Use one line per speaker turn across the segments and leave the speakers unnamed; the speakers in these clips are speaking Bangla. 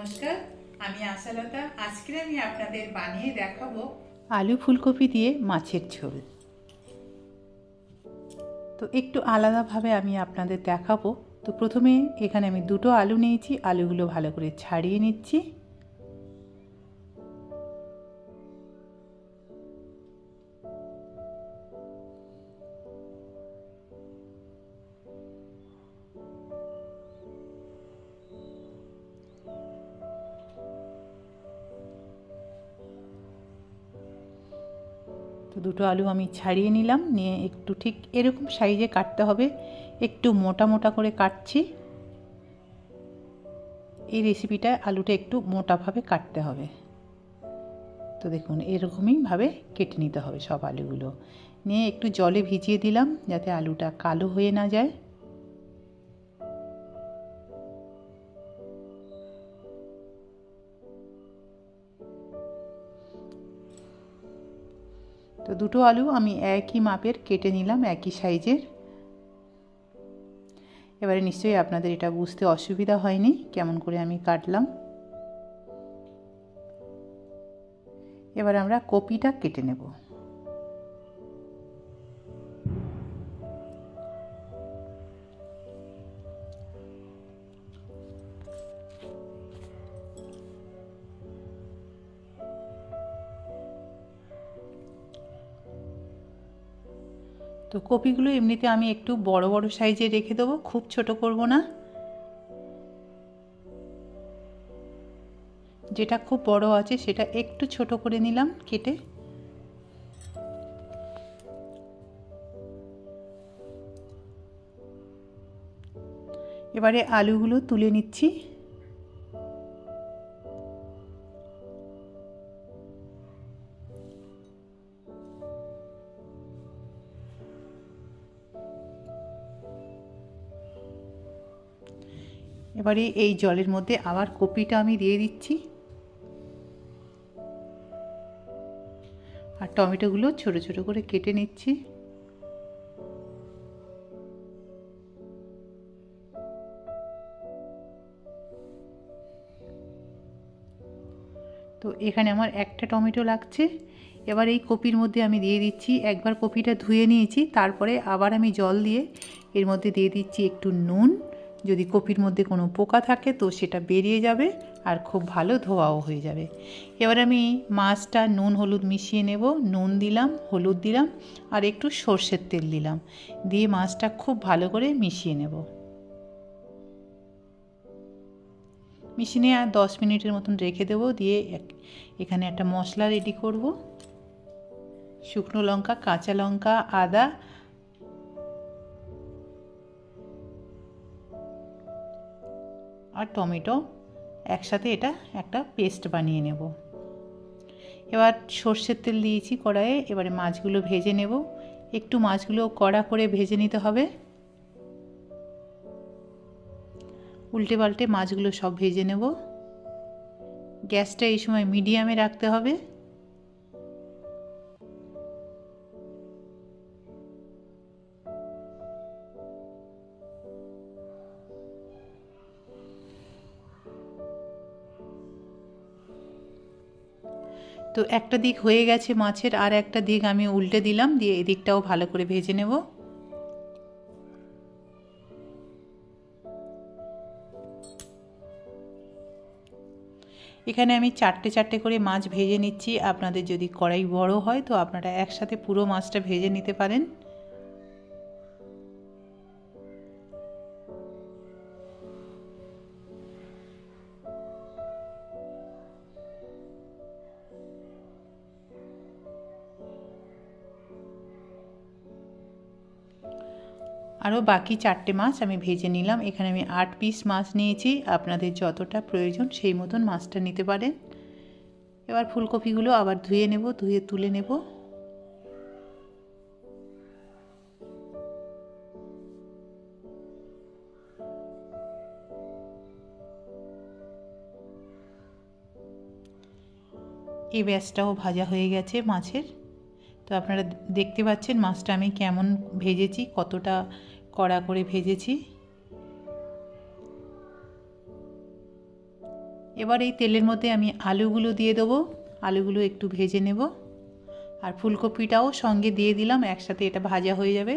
নমস্কার, আমি আশালতা। আজকে আমি আপনাদের বানিয়ে দেখাবো আলু ফুলকপি দিয়ে মাছের ঝোল। তো একটু আলাদাভাবে আমি আপনাদের দেখাবো। তো প্রথমে এখানে আমি দুটো আলু নিয়েছি, আলুগুলো ভালো করে ছাড়িয়ে নিচ্ছি। তো দুটো আলু আমি ছাড়িয়ে নিলাম, নিয়ে একটু ঠিক এরকম সাইজে কাটতে হবে, একটু মোটা মোটা করে কাটছি। এই রেসিপিটায় আলুটা একটু মোটাভাবে কাটতে হবে। তো দেখুন এরকমই ভাবে কেটে নিতে হবে সব আলুগুলো। নিয়ে একটু জলে ভিজিয়ে দিলাম যাতে আলুটা কালো হয়ে না যায়। তো দুটো আলু আমি একই মাপের কেটে নিলাম, একই সাইজের। এবারে নিশ্চয়ই আপনাদের এটা বুঝতে অসুবিধা হয়নি কেমন করে আমি কাটলাম। এবার আমরা কপিটা কেটে নেব। তো কপিগুলো এমনিতে আমি একটু বড় বড় সাইজে রেখে দেবো, খুব ছোট করব না। যেটা খুব বড় আছে সেটা একটু ছোট করে নিলাম কেটে। এবারে আলুগুলো তুলে নিচ্ছি। এবারে এই জলের মধ্যে আবার কপিটা আমি দিয়ে দিচ্ছি, আর টমেটোগুলো ছোট ছোট করে কেটে নিচ্ছি। তো এখানে আমার একটা টমেটো লাগছে। এবার এই কপির মধ্যে আমি দিয়ে দিচ্ছি, একবার কপিটা ধুয়ে নিয়েছি, তারপরে আবার আমি জল দিয়ে এর মধ্যে দিয়ে দিচ্ছি একটু নুন। যদি কপির মধ্যে কোনো পোকা থাকে তো সেটা বেরিয়ে যাবে, আর খুব ভালো ধোয়াও হয়ে যাবে। এবার আমি মাছটা নুন হলুদ মিশিয়ে নেব। নুন দিলাম, হলুদ দিলাম, আর একটু সর্ষের তেল দিলাম, দিয়ে মাছটা খুব ভালো করে মিশিয়ে নেব। মিশিয়ে নিয়ে আর 10 মিনিটের মতন রেখে দেবো। দিয়ে এখানে একটা মশলা রেডি করব। শুকনো লঙ্কা, কাঁচা লঙ্কা, আদা আর টমেটো একসাথে এটা একটা পেস্ট বানিয়ে নেব। এবার সর্ষের তেল দিয়েছি কড়াইয়ে। এবারে মাছগুলো ভেজে নেব। একটু মাছগুলো কড়া করে ভেজে নিতে হবে। উল্টে পাল্টে মাছগুলো সব ভেজে নেব। গ্যাসটা এই সময় মিডিয়ামে রাখতে হবে। তো একটা দিক হয়ে গেছে মাছের, আর একটা দিক আমি উল্টে দিলাম, দিয়ে এদিকটাও ভালো করে ভেজে নেব। এখানে আমি চারটে চারটে করে মাছ ভেজে নিচ্ছি। আপনাদের যদি কড়াই বড় হয় তো আপনারা একসাথে পুরো মাছটা ভেজে নিতে পারেন। আরও বাকি চারটে মাছ আমি ভেজে নিলাম। এখানে আমি 8 পিস মাছ নিয়েছি। আপনাদের যতটা প্রয়োজন সেই মতন মাছটা নিতে পারেন। এবার ফুলকপিগুলো আবার ধুয়ে নেব, ধুয়ে তুলে নেব। এই ব্যাসটাও ভাজা হয়ে গেছে মাছের। তো আপনারা দেখতে পাচ্ছেন মাছটা আমি কেমন ভেজেছি, কতটা কড়া করে ভেজেছি। এবার এই তেলের মধ্যে আমি আলুগুলো দিয়ে দেবো, আলুগুলো একটু ভেজে নেব, আর ফুলকপিটাও সঙ্গে দিয়ে দিলাম, একসাথে এটা ভাজা হয়ে যাবে।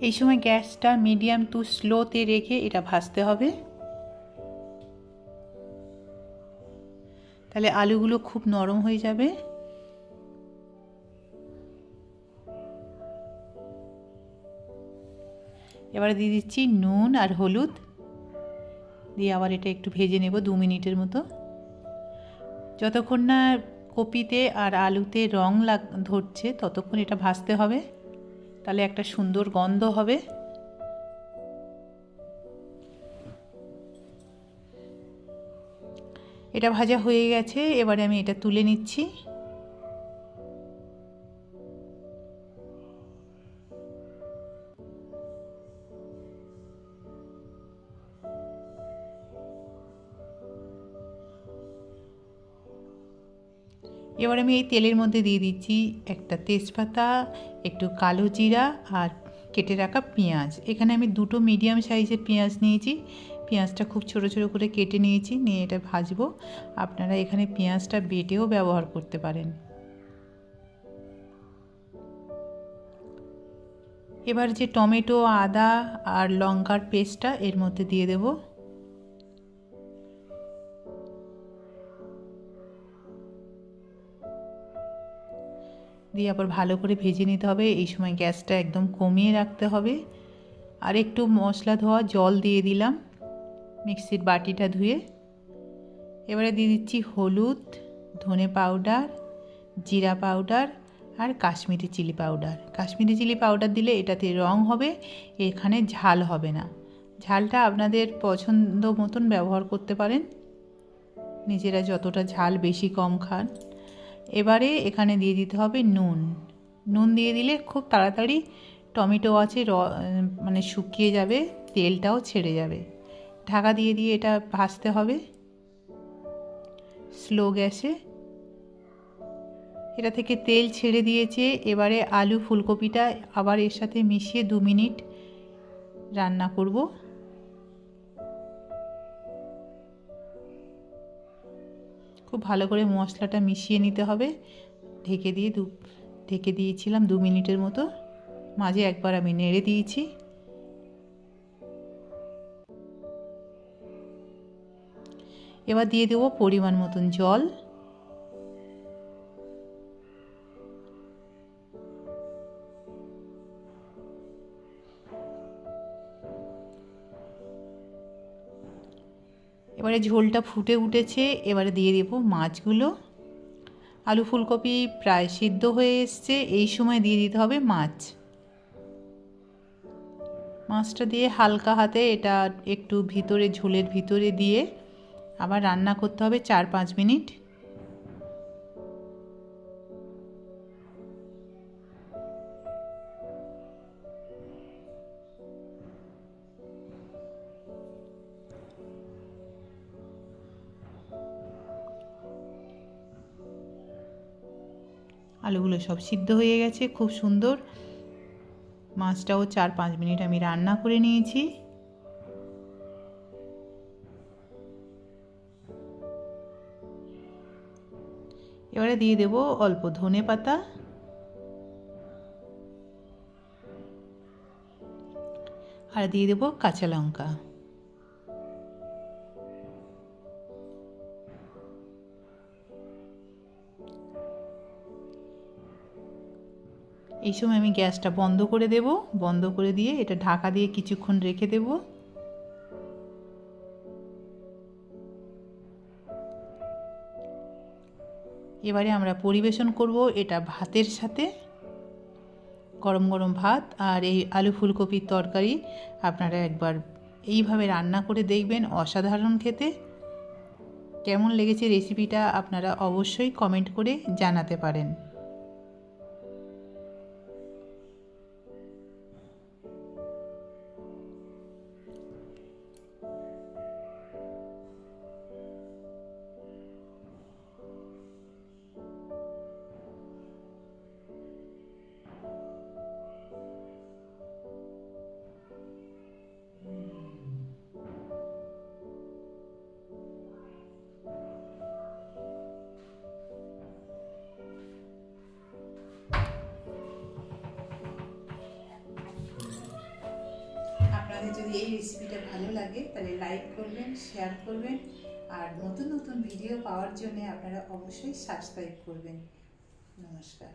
এই সময় গ্যাসটা মিডিয়াম টু স্লোতে রেখে এটা ভাজতে হবে, তাহলে আলুগুলো খুব নরম হয়ে যাবে। এবারে দিয়ে দিচ্ছি নুন আর হলুদ, দিয়ে আবার এটা একটু ভেজে নেব 2 মিনিটের মতো, যতক্ষণ না কপিতে আর আলুতে রং ধরছে ততক্ষণ এটা ভাজতে হবে, তাহলে একটা সুন্দর গন্ধ হবে। এটা ভাজা হয়ে গেছে, এবারে আমি এটা তুলে নিচ্ছি। এবার আমি এই তেলের মধ্যে দিয়ে দিচ্ছি একটা তেজপাতা, একটু কালো জিরা আর কেটে রাখা পেঁয়াজ। এখানে আমি 2টো মিডিয়াম সাইজের পেঁয়াজ নিয়েছি, পেঁয়াজটা খুব ছোট ছোট করে কেটে নিয়েছি, নিয়ে এটা ভাজবো। আপনারা এখানে পেঁয়াজটা বেটেও ব্যবহার করতে পারেন। এবার যে টমেটো, আদা আর লঙ্কার পেস্টটা এর মধ্যে দিয়ে দেব, দিয়ে আবার ভালো করে ভেজে নিতে হবে। এই সময় গ্যাসটা একদম কমিয়ে রাখতে হবে। আর একটু মশলা ধোয়া জল দিয়ে দিলাম মিক্সির বাটিটা ধুয়ে। এবারে দিয়ে দিচ্ছি হলুদ, ধনে পাউডার, জিরা পাউডার আর Kashmiri chilli powder. Kashmiri chilli powder দিলে এটাতে রং হবে, এখানে ঝাল হবে না। ঝালটা আপনাদের পছন্দ মতন ব্যবহার করতে পারেন, নিজেরা যতটা ঝাল বেশি কম খান। এবারে এখানে দিয়ে দিতে হবে নুন। নুন দিয়ে দিলে খুব তাড়াতাড়ি টমেটো আছে মানে শুকিয়ে যাবে, তেলটাও ছেড়ে যাবে। ঢাকা দিয়ে দিয়ে এটা ভাজতে হবে স্লো গ্যাসে। এটা থেকে তেল ছেড়ে দিয়েছে। এবারে আলু ফুলকপিটা আবার এর সাথে মিশিয়ে 2 মিনিট রান্না করব। খুব ভালো করে মশলাটা মিশিয়ে নিতে হবে। ঢেকে দিয়েছিলাম 2 মিনিটের মতো, মাঝে একবার আমি নেড়ে দিয়েছি। এবার দিয়ে দেবো পরিমাণ মতন জল। এবারে ঝোলটা ফুটে উঠেছে, এবারে দিয়ে দেবো মাছগুলো। আলু ফুলকপি প্রায় সিদ্ধ হয়ে এসছে, এই সময় দিয়ে দিতে হবে মাছ। মাছটা দিয়ে হালকা হাতে এটা একটু ভিতরে ঝোলের ভিতরে দিয়ে আবার রান্না করতে হবে 4-5 মিনিট। আলুগুলো সব সিদ্ধ হয়ে গেছে খুব সুন্দর। মাছটাও 4-5 মিনিট আমি রান্না করে নিয়েছি। এবারে দিয়ে দেব অল্প ধনে পাতা আর দিয়ে দেব কাঁচা লঙ্কা। এই সময় আমি গ্যাসটা বন্ধ করে দেব, বন্ধ করে দিয়ে এটা ঢাকা দিয়ে কিছুক্ষণ রেখে দেব। এবারে আমরা পরিবেশন করব এটা ভাতের সাথে। গরম গরম ভাত আর এই আলু ফুলকপির তরকারি আপনারা একবার এইভাবে রান্না করে দেখবেন, অসাধারণ খেতে। কেমন লেগেছে রেসিপিটা আপনারা অবশ্যই কমেন্ট করে জানাতে পারেন। আপনাদের যদি এই রেসিপিটা ভালো লাগে তাহলে লাইক করবেন, শেয়ার করবেন, আর নতুন নতুন ভিডিও পাওয়ার জন্য আপনারা অবশ্যই সাবস্ক্রাইব করবেন। নমস্কার।